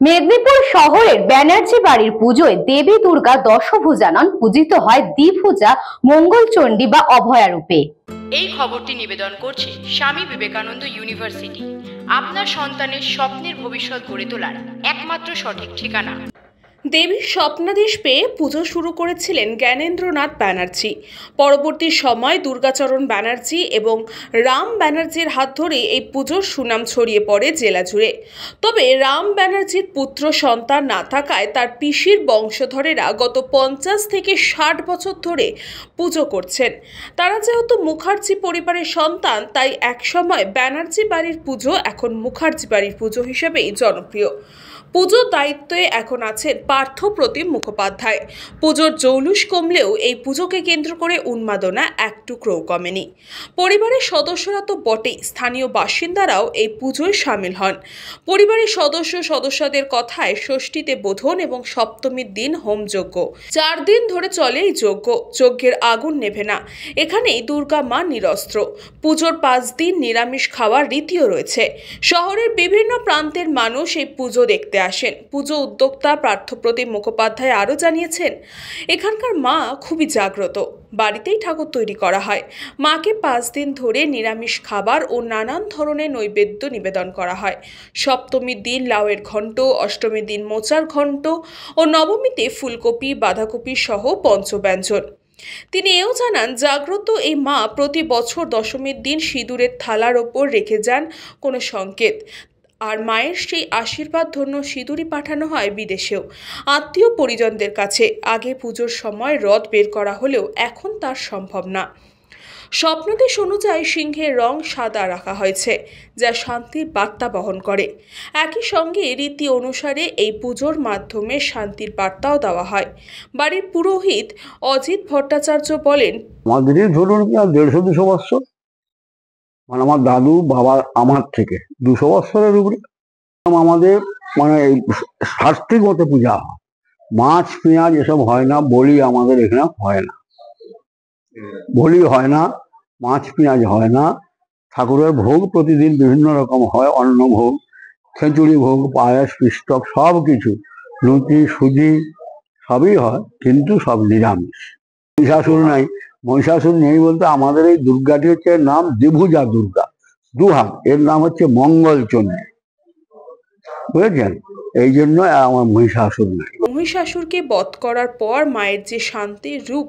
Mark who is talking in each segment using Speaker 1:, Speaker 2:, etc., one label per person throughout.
Speaker 1: মেদিনীপুর শহরের ব্যানার্জি বাড়ির পুজোয় দেবী দুর্গা দশভুজানন পূজিত হয় দ্বিভুজা মঙ্গলচণ্ডী বা অভয়া রূপে।
Speaker 2: এই খবরটি নিবেদন করছে স্বামী বিবেকানন্দ ইউনিভার্সিটি, আপনার সন্তানের স্বপ্নের ভবিষ্যৎ গড়ে তোলার একমাত্র সঠিক ঠিকানা।
Speaker 3: দেবীর স্বপ্নাদেশ পেয়ে পুজো শুরু করেছিলেন জ্ঞানেন্দ্রনাথ ব্যানার্জি। পরবর্তী সময় দুর্গাচরণ ব্যানার্জি এবং রাম ব্যানার্জির হাত ধরে এই পুজোর সুনাম ছড়িয়ে পড়ে জেলা জুড়ে। তবে রাম ব্যানার্জির পুত্র সন্তান না থাকায় তার পিসির বংশধরেরা গত 50 থেকে 60 বছর ধরে পুজো করছেন। তারা যেহেতু মুখার্জি পরিবারের সন্তান, তাই একসময় ব্যানার্জি বাড়ির পুজো এখন মুখার্জি বাড়ির পুজো হিসেবেই জনপ্রিয়। পুজোর দায়িত্বে এখন আছেন পার্থপ্রতিম মুখোপাধ্যায়। পুজোর জৌলুস কমলেও এই পুজোকে কেন্দ্র করে উন্মাদনা এক টুকরোও কমেনি। পরিবারের সদস্যরা তো বটেই, স্থানীয় বাসিন্দারাও এই পুজোয় সামিল হন। পরিবারের সদস্যদের কথায় ষষ্ঠীতে বোধন এবং সপ্তমীর দিন হোমযজ্ঞ। 4 দিন ধরে চলে এই যজ্ঞ। যজ্ঞের আগুন নেভে না। এখানেই দুর্গা মা নিরস্ত্র। পুজোর 5 দিন নিরামিষ খাওয়ার রীতিও রয়েছে। শহরের বিভিন্ন প্রান্তের মানুষ এই পুজো দেখতে আসেন। পুজো উদ্যোক্তা পার্থপ্রতিম মুখোপাধ্যায় আরও জানিয়েছেন, এখানকার মা খুবই জাগ্রত। বাড়িতেই ঠাকুর তৈরি করা হয়। মাকে 5 দিন ধরে নিরামিষ খাবার ও নানান ধরনের নৈবেদ্য নিবেদন করা হয়। সপ্তমীর দিন লাউয়ের ঘণ্ট, অষ্টমীর দিন মোচার ঘণ্ট ও নবমীতে ফুলকপি, বাঁধাকপি সহ পঞ্চব্যঞ্জন। তিনি এও জানান, জাগ্রত এই মা প্রতি বছর দশমীর দিন সিঁদুরের থালার ওপর রেখে যান কোনো সংকেত, আর মায়ের সেই আশীর্বাদ ধন্য সিঁদুরই পাঠানো হয় বিদেশেও আত্মীয় পরিজনদের কাছে। আগে পুজোর সময় রথ বের করা হলেও এখন তার সম্ভব না। স্বপ্নাদেশ অনুযায়ী সিংহের রং সাদা রাখা হয়েছে, যা শান্তির বার্তা বহন করে। একই সঙ্গে রীতি অনুসারে এই পুজোর মাধ্যমে শান্তির বার্তাও দেওয়া হয়। বাড়ির পুরোহিত অজিত ভট্টাচার্য বলেন,
Speaker 4: আমাদের ধরুন 150-200 বছর, মানে আমার দাদু বাবা আমার থেকে 200 বছরের উপরে আমাদের মানে সাত্বিক মতো পূজা হয়। মাছ পেঁয়াজ এসব হয় না, বলি আমাদের এখানে হয় না, বলি হয় না, মাছ পেঁয়াজ হয় না। ঠাকুরের ভোগ প্রতিদিন বিভিন্ন রকম হয়, অন্ন ভোগ, খিচুড়ি ভোগ, পায়েস, পিষ্টক সব কিছু, লুচি সুজি সবই হয়, কিন্তু সব নিরামিষ। মহিষাসুর নাই, মহিষাসুর নেই বলতে আমাদের এই দুর্গাটি হচ্ছে নাম দ্বিভুজা দুর্গা, দুহাত, এর নাম হচ্ছে মঙ্গলচণ্ডী, বুঝেছেন? এই জন্য আমার মহিষাসুর নাই।
Speaker 3: মহিষাসুরকে বধ করার পর মায়ের যে শান্তির রূপ,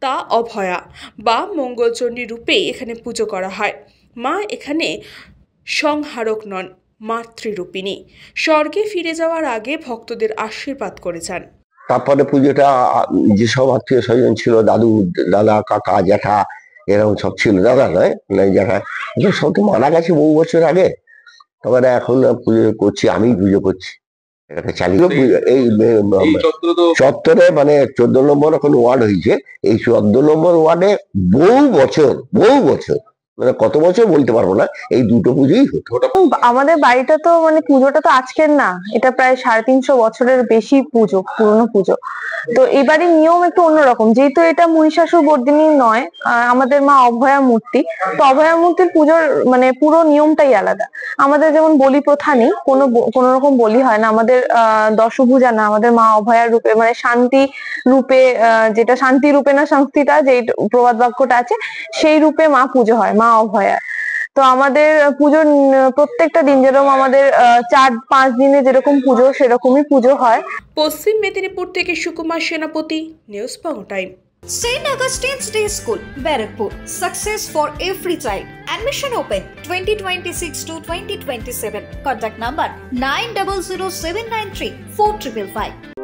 Speaker 3: তা অভয়া বা মঙ্গলচণ্ডী রূপেই এখানে পুজো করা হয়। মা এখানে সংহারক নন, মাতৃরূপিণী। স্বর্গে ফিরে যাওয়ার আগে ভক্তদের আশীর্বাদ করে যান।
Speaker 5: তারপরে পুজোটা যেসব আত্মীয় স্বজন ছিল, দাদু, দাদা, কাকা, জ্যাঠা, এরকম সব ছিল। দাদা নয়, জ্যাঠা, সব তো মারা গেছে বহু বছর আগে। তবে এখন পুজো করছি, আমি পুজো করছি, এটা চালিয়ে এই চত্বরে, মানে 14 নম্বর এখন ওয়ার্ড হয়েছে। এই 14 নম্বর ওয়ার্ডে বহু বছর মানে কত বছর বলতে পারবো না, এই দুটো পুজোই হতো।
Speaker 6: আমাদের বাড়িটা তো মানে পুজোটা তো আজকের না, এটা প্রায় 350 বছরের বেশি পুজো, পুরনো পুজো। তো এবারে নিয়ম একটু অন্যরকম, যেহেতু এটা মহিষাসুর বর্দিনী নয়, আমাদের মা অভয়া মূর্তি। তো অভয়া মূর্তির পুজোর মানে পুরো নিয়মটাই আলাদা। আমাদের যেমন বলি প্রথা নেই, কোনো রকম বলি হয় না। আমাদের দশভুজা না, আমাদের মা অভয়া রূপে, মানে শান্তি রূপে, যেটা শান্তি রূপে না সংস্থিতা, যে প্রবাদ বাক্যটা আছে, সেই রূপে মা পুজো হয়, মা অভয়া। তো আমাদের পুজোর প্রত্যেকটা দিন যেরকম আমাদের 4-5 দিনে যেরকম পুজো, সেরকমই পুজো হয়।
Speaker 3: পশ্চিম মেদিনীপুর থেকে সুকুমার সেনাপতি, news Bangla time.
Speaker 7: St. Augustine's Day School, Barakpur. Success for every child. Admission open 2026 to 2027. Contact number 900793 4555.